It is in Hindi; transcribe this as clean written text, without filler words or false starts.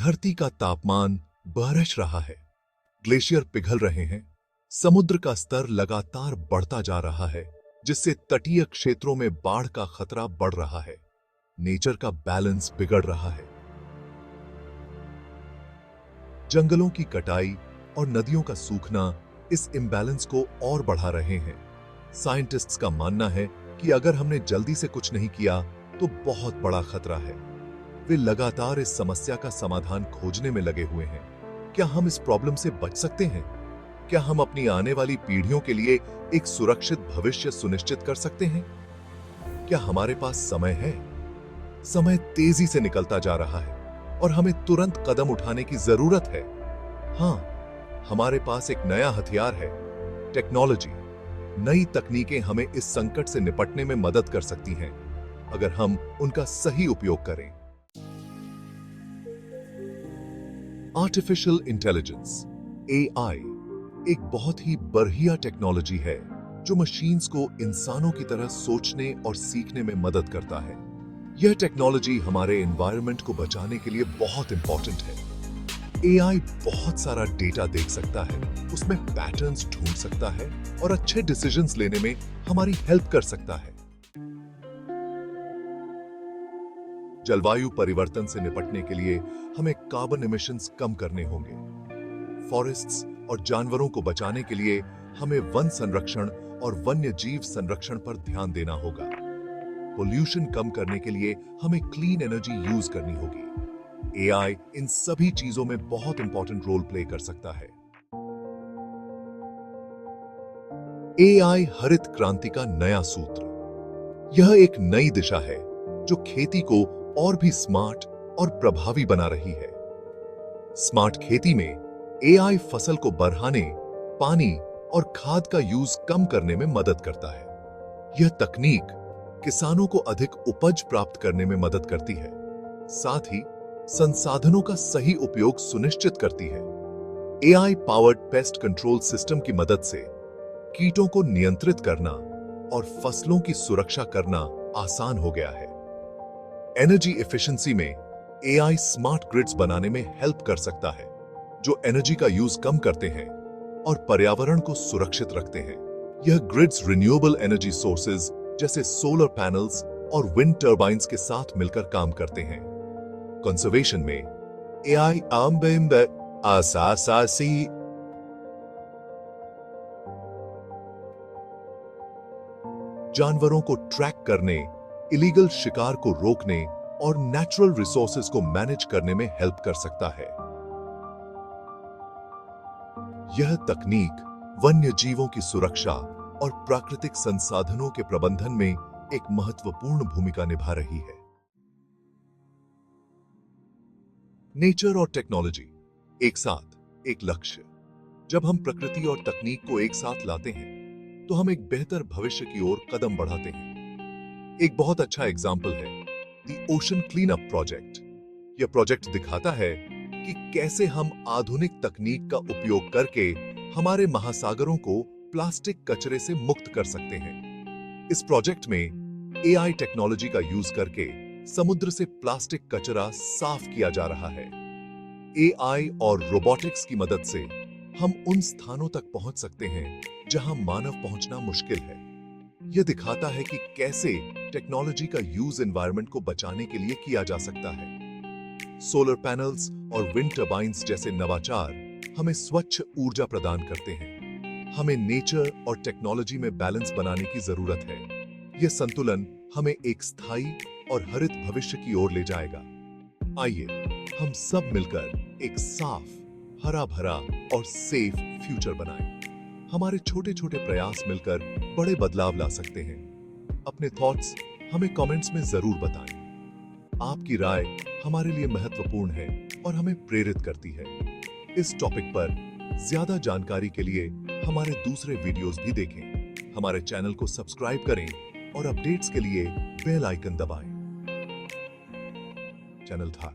धरती का तापमान बरस रहा है, ग्लेशियर पिघल रहे हैं, समुद्र का स्तर लगातार बढ़ता जा रहा है, जिससे तटीय क्षेत्रों में बाढ़ का खतरा बढ़ रहा है। नेचर का बैलेंस बिगड़ रहा है। जंगलों की कटाई और नदियों का सूखना इस इम्बैलेंस को और बढ़ा रहे हैं। साइंटिस्ट्स का मानना है कि अगर हमने जल्दी से कुछ नहीं किया तो बहुत बड़ा खतरा है। वे लगातार इस समस्या का समाधान खोजने में लगे हुए हैं। क्या हम इस प्रॉब्लम से बच सकते हैं? क्या हम अपनी आने वाली पीढ़ियों के लिए एक सुरक्षित भविष्य सुनिश्चित कर सकते हैं? क्या हमारे पास समय है? समय तेजी से निकलता जा रहा है और हमें तुरंत कदम उठाने की जरूरत है। हां, हमारे पास एक नया हथियार है, टेक्नोलॉजी। नई तकनीकें हमें इस संकट से निपटने में मदद कर सकती हैं, अगर हम उनका सही उपयोग करें। आर्टिफिशियल इंटेलिजेंस (AI) एक बहुत ही बढ़िया टेक्नोलॉजी है जो मशीन्स को इंसानों की तरह सोचने और सीखने में मदद करता है। यह टेक्नोलॉजी हमारे एनवायरनमेंट को बचाने के लिए बहुत इंपॉर्टेंट है। AI बहुत सारा डेटा देख सकता है, उसमें पैटर्न्स ढूंढ सकता है और अच्छे डिसीजंस लेने में हमारी हेल्प कर सकता है। जलवायु परिवर्तन से निपटने के लिए हमें कार्बन एमिशंस कम करने होंगे। फॉरेस्ट्स और जानवरों को बचाने के लिए हमें वन संरक्षण और वन्य जीव संरक्षण पर ध्यान देना होगा। पोल्यूशन कम करने के लिए हमें क्लीन एनर्जी यूज करनी होगी। AI इन सभी चीजों में बहुत इंपॉर्टेंट रोल प्ले कर सकता है। AI हरित क्रांति का नया सूत्र। यह एक नई दिशा है जो खेती को और भी स्मार्ट और प्रभावी बना रही है। स्मार्ट खेती में AI फसल को बढ़ाने, पानी और खाद का यूज कम करने में मदद करता है। यह तकनीक किसानों को अधिक उपज प्राप्त करने में मदद करती है, साथ ही संसाधनों का सही उपयोग सुनिश्चित करती है। AI powered pest control system की मदद से कीटों को नियंत्रित करना और फसलों की सुरक्षा करना आसान हो गया है। एनर्जी एफिशिएंसी में AI स्मार्ट ग्रिड्स बनाने में हेल्प कर सकता है, जो एनर्जी का यूज कम करते हैं और पर्यावरण को सुरक्षित रखते हैं। यह ग्रिड्स रिन्यूएबल एनर्जी सोर्सेज जैसे सोलर पैनल्स और विंड टर्बाइन्स के साथ मिलकर काम करते हैं। कंजर्वेशन में AI आसासी जानवरों को ट्रैक करने, इलीगल शिकार को रोकने और नेचुरल रिसोर्सेज को मैनेज करने में हेल्प कर सकता है। यह तकनीक वन्य जीवों की सुरक्षा और प्राकृतिक संसाधनों के प्रबंधन में एक महत्वपूर्ण भूमिका निभा रही है। नेचर और टेक्नोलॉजी एक साथ, एक लक्ष्य। जब हम प्रकृति और तकनीक को एक साथ लाते हैं तो हम एक बेहतर भविष्य की ओर कदम बढ़ाते हैं। एक बहुत अच्छा एग्जाम्पल है द ओशन क्लीनअप प्रोजेक्ट। यह प्रोजेक्ट दिखाता है कि कैसे हम आधुनिक तकनीक का उपयोग करके हमारे महासागरों को प्लास्टिक कचरे से मुक्त कर सकते हैं। इस प्रोजेक्ट में AI टेक्नोलॉजी का यूज करके समुद्र से प्लास्टिक कचरा साफ किया जा रहा है। AI और रोबोटिक्स की मदद से हम उन स्थानों तक पहुंच सकते हैं जहां मानव पहुंचना मुश्किल है। यह दिखाता है कि कैसे टेक्नोलॉजी का यूज एनवायरनमेंट को बचाने के लिए किया जा सकता है। सोलर पैनल्स और विंड टर्बाइन्स जैसे नवाचार हमें स्वच्छ ऊर्जा प्रदान करते हैं। हमें नेचर और टेक्नोलॉजी में बैलेंस बनाने की जरूरत है। यह संतुलन हमें एक स्थायी और हरित भविष्य की ओर ले जाएगा। आइए हम सब मिलकर एक साफ, हरा भरा और सेफ फ्यूचर बनाएं। हमारे छोटे छोटे प्रयास मिलकर बड़े बदलाव ला सकते हैं। अपने थॉट्स हमें कमेंट्स में जरूर बताएं। आपकी राय हमारे लिए महत्वपूर्ण है और हमें प्रेरित करती है। इस टॉपिक पर ज्यादा जानकारी के लिए हमारे दूसरे वीडियोस भी देखें। हमारे चैनल को सब्सक्राइब करें और अपडेट्स के लिए बेल आइकन दबाएं। चैनल था